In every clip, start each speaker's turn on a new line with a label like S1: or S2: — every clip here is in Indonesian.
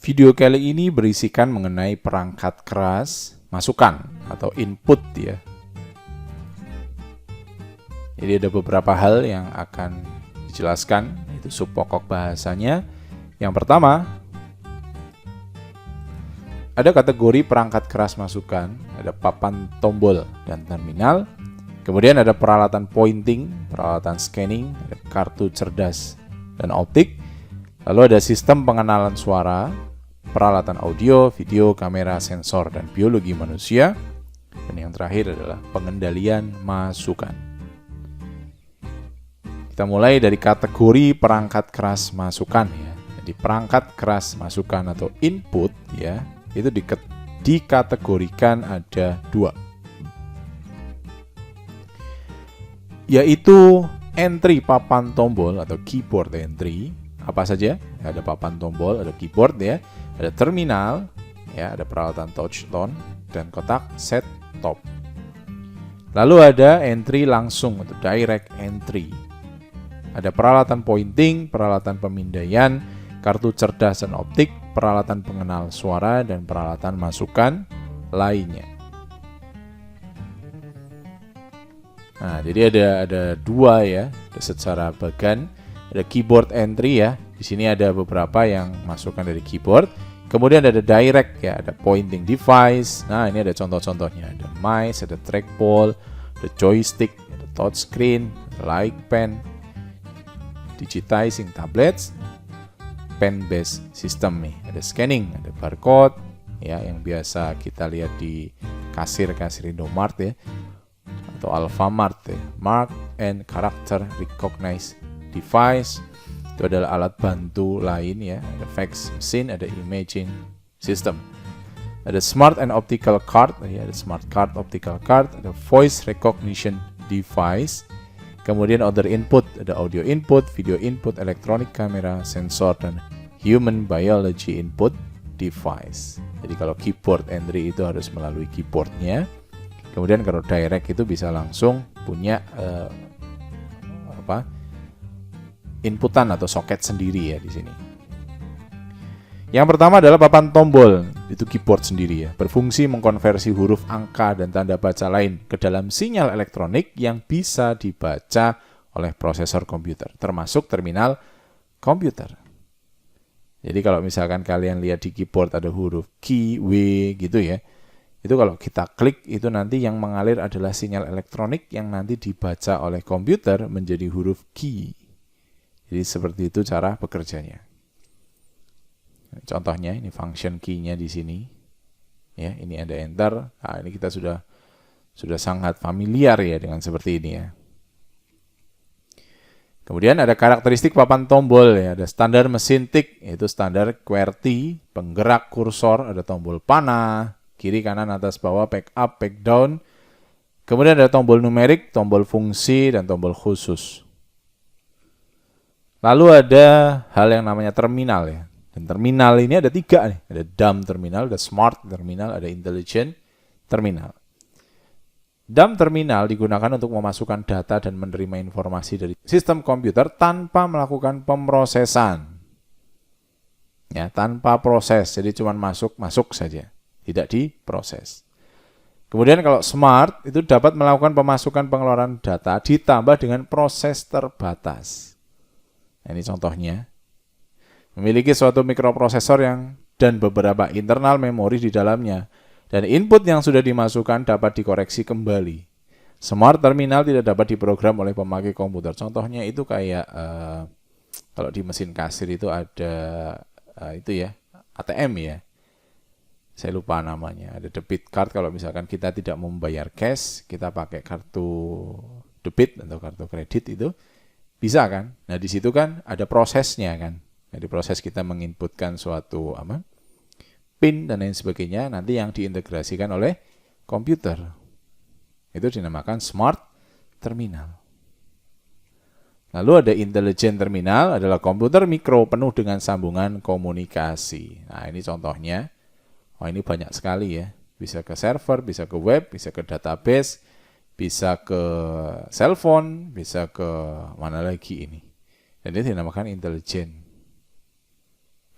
S1: Video kali ini berisikan mengenai perangkat keras masukan atau input ya. Jadi ada beberapa hal yang akan dijelaskan, itu sub pokok bahasanya. Yang pertama, ada kategori perangkat keras masukan, ada papan tombol dan terminal. Kemudian ada peralatan pointing, peralatan scanning, ada kartu cerdas dan optik. Lalu ada sistem pengenalan suara, peralatan audio, video, kamera, sensor, dan biologi manusia. Dan yang terakhir adalah pengendalian masukan. Kita mulai dari kategori perangkat keras masukan ya. Jadi perangkat keras masukan atau input ya, itu dikategorikan ada dua. Yaitu entry papan tombol atau keyboard entry. Apa saja? Ada papan tombol, ada keyboard ya, ada terminal, ya, ada peralatan touch tone dan kotak set top. Lalu ada entry langsung atau direct entry. Ada peralatan pointing, peralatan pemindaian, kartu cerdas dan optik, peralatan pengenal suara dan peralatan masukan lainnya. Nah, jadi ada dua ya, secara bagan. Ada keyboard entry ya. Di sini ada beberapa yang masukkan dari keyboard. Kemudian ada direct ya, ada pointing device. Nah, ini ada contoh-contohnya. Ada mice, ada trackball, ada joystick, ada touchscreen, ada light pen, digitizing tablets, pen-based system nih. Ada scanning, ada barcode ya yang biasa kita lihat di kasir-kasir Indomart ya atau Alfamart ya. Mark and character recognize device, itu adalah alat bantu lain ya. Ada fax machine, ada imaging system, ada smart and optical card ya, ada smart card, optical card, ada voice recognition device. Kemudian other input, ada audio input, video input, electronic camera, sensor, dan human biology input device. Jadi kalau keyboard entry itu harus melalui keyboardnya. Kemudian kalau direct itu bisa langsung punya inputan atau soket sendiri ya di sini. Yang pertama adalah papan tombol, itu keyboard sendiri ya, berfungsi mengkonversi huruf, angka, dan tanda baca lain ke dalam sinyal elektronik yang bisa dibaca oleh prosesor komputer, termasuk terminal komputer. Jadi kalau misalkan kalian lihat di keyboard ada huruf Q, W gitu ya, itu kalau kita klik itu nanti yang mengalir adalah sinyal elektronik yang nanti dibaca oleh komputer menjadi huruf Q. Jadi seperti itu cara bekerjanya. Contohnya ini function key-nya di sini. Ya, ini ada enter. Nah, ini kita sudah sangat familiar ya dengan seperti ini ya. Kemudian ada karakteristik papan tombol ya, ada standar mesin tik, yaitu standar QWERTY, penggerak kursor, ada tombol panah, kiri kanan atas bawah, back up, back down. Kemudian ada tombol numerik, tombol fungsi, dan tombol khusus. Lalu ada hal yang namanya terminal ya. Dan terminal ini ada 3 nih. Ada dumb terminal, ada smart terminal, ada intelligent terminal. Dumb terminal digunakan untuk memasukkan data dan menerima informasi dari sistem komputer tanpa melakukan pemrosesan. Ya, tanpa proses. Jadi cuma masuk saja. Tidak diproses. Kemudian kalau smart itu dapat melakukan pemasukan pengeluaran data ditambah dengan proses terbatas. Ini contohnya, memiliki suatu mikroprosesor dan beberapa internal memori di dalamnya, dan input yang sudah dimasukkan dapat dikoreksi kembali. Smart terminal tidak dapat diprogram oleh pemakai komputer. Contohnya itu kayak kalau di mesin kasir itu ada itu ya, ATM ya. Saya lupa namanya. Ada debit card kalau misalkan kita tidak membayar cash, kita pakai kartu debit atau kartu kredit itu. Bisa kan? Nah, di situ kan ada prosesnya kan. Jadi proses kita menginputkan suatu PIN dan lain sebagainya, nanti yang diintegrasikan oleh komputer. Itu dinamakan smart terminal. Lalu ada intelligent terminal, adalah komputer mikro penuh dengan sambungan komunikasi. Nah, ini contohnya. Oh, ini banyak sekali ya. Bisa ke server, bisa ke web, bisa ke database, bisa ke cellphone, bisa ke mana lagi ini. Dan ini dinamakan intelligent.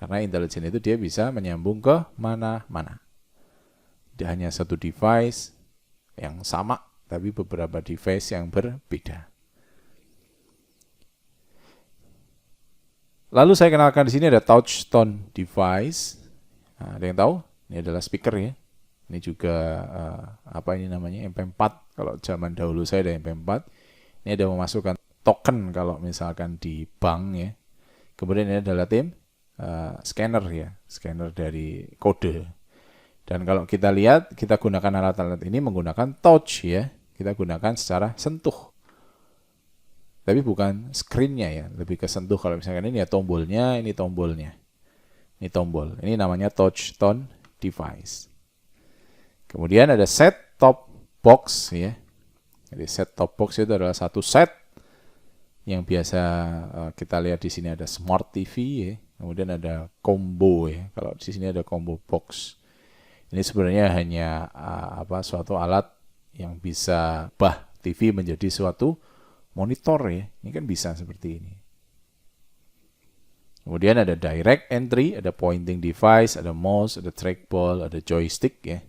S1: Karena intelijen itu dia bisa menyambung ke mana-mana. Tidak hanya satu device yang sama, tapi beberapa device yang berbeda. Lalu saya kenalkan di sini ada touch tone device. Nah, ada yang tahu? Ini adalah speaker ya. Ini juga apa ini namanya? MP4. Kalau zaman dahulu saya ada MP4. Ini ada memasukkan token kalau misalkan di bank ya. Kemudian ini adalah scanner ya, scanner dari kode. Dan kalau kita lihat, kita gunakan alat-alat ini menggunakan touch ya. Kita gunakan secara sentuh. Tapi bukan screen-nya ya, lebih ke sentuh. Kalau misalkan ini ya tombolnya, ini tombolnya. Ini tombol. Ini namanya touch tone device. Kemudian ada set top box ya. Jadi set top box itu adalah satu set yang biasa kita lihat di sini ada smart TV ya. Kemudian ada combo ya. Kalau di sini ada combo box. Ini sebenarnya hanya suatu alat yang bisa TV menjadi suatu monitor ya. Ini kan bisa seperti ini. Kemudian ada direct entry, ada pointing device, ada mouse, ada trackball, ada joystick ya.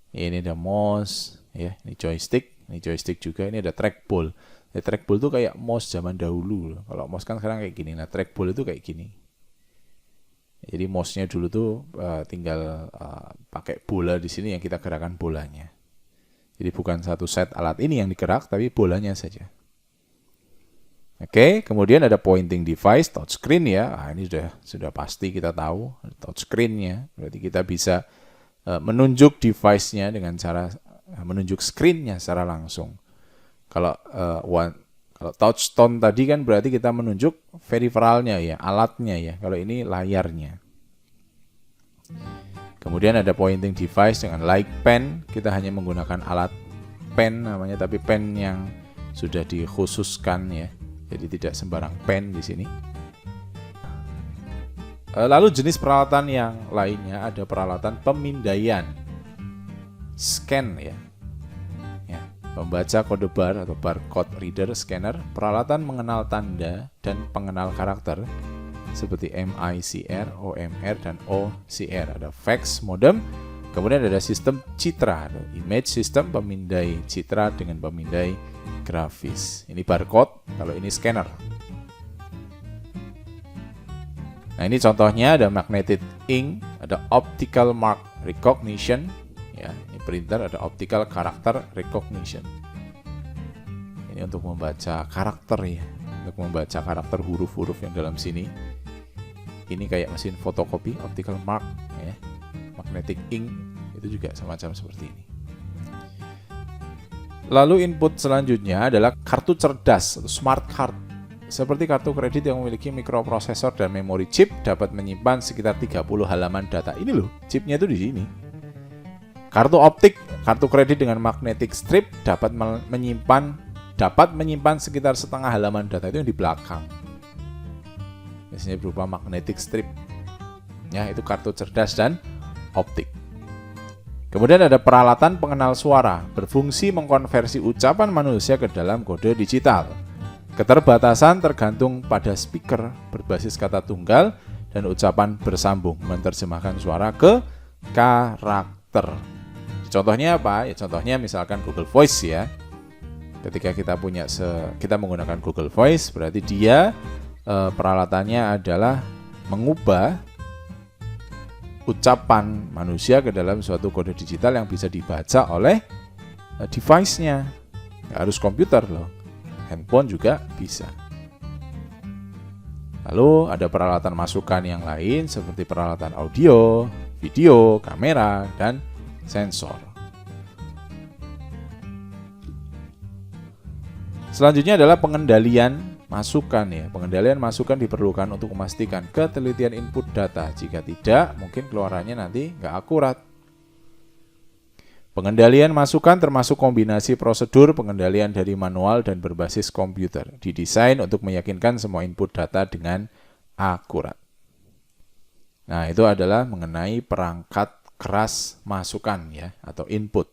S1: Ini ada mouse ya, ini joystick juga, ini ada trackball. Ya, trackball itu kayak mouse zaman dahulu. Kalau mouse kan sekarang kayak gini. Nah, trackball itu kayak gini. Jadi mouse-nya dulu tuh tinggal pakai bola di sini yang kita gerakan bolanya. Jadi bukan satu set alat ini yang digerak, tapi bolanya saja. Oke, kemudian ada pointing device, touchscreen ya. Ini sudah pasti kita tahu touchscreen-nya. Berarti kita bisa menunjuk device-nya dengan cara menunjuk screen-nya secara langsung. Kalau touch tone tadi kan berarti kita menunjuk peripheralnya ya, alatnya ya. Kalau ini layarnya. Kemudian ada pointing device dengan like pen. Kita hanya menggunakan alat pen namanya, tapi pen yang sudah dikhususkan ya. Jadi tidak sembarang pen di sini. Lalu jenis peralatan yang lainnya ada peralatan pemindaian, scan ya. Pembaca kode bar atau barcode reader scanner, peralatan mengenal tanda dan pengenal karakter seperti MICR, OMR, dan OCR. Ada fax modem, kemudian ada sistem citra, ada image system, pemindai citra dengan pemindai grafis. Ini barcode, kalau ini scanner. Nah, ini contohnya ada magnetic ink, ada optical mark recognition, ya, ini printer, ada optical character recognition. Ini untuk membaca karakter ya, untuk membaca karakter huruf-huruf yang dalam sini. Ini kayak mesin fotokopi, optical mark ya. Magnetic ink itu juga semacam seperti ini. Lalu input selanjutnya adalah kartu cerdas atau smart card. Seperti kartu kredit yang memiliki mikroprosesor dan memori chip, dapat menyimpan sekitar 30 halaman data. Ini loh, chipnya itu di sini. Kartu optik, kartu kredit dengan magnetic strip dapat menyimpan sekitar setengah halaman data itu yang di belakang. Biasanya berupa magnetic strip. Ya, itu kartu cerdas dan optik. Kemudian ada peralatan pengenal suara, berfungsi mengkonversi ucapan manusia ke dalam kode digital. Keterbatasan tergantung pada speaker berbasis kata tunggal dan ucapan bersambung, menerjemahkan suara ke karakter. Contohnya apa? Ya, contohnya misalkan Google Voice ya. Ketika kita menggunakan Google Voice, berarti dia peralatannya adalah mengubah ucapan manusia ke dalam suatu kode digital yang bisa dibaca oleh device-nya. Nggak harus komputer loh, handphone juga bisa. Lalu ada peralatan masukan yang lain seperti peralatan audio, video, kamera, dan sensor. Selanjutnya adalah pengendalian masukan ya. Pengendalian masukan diperlukan untuk memastikan ketelitian input data. Jika tidak, mungkin keluarannya nanti nggak akurat. Pengendalian masukan termasuk kombinasi prosedur pengendalian dari manual dan berbasis komputer. Didesain untuk meyakinkan semua input data dengan akurat. Nah, itu adalah mengenai perangkat keras masukan ya, atau input.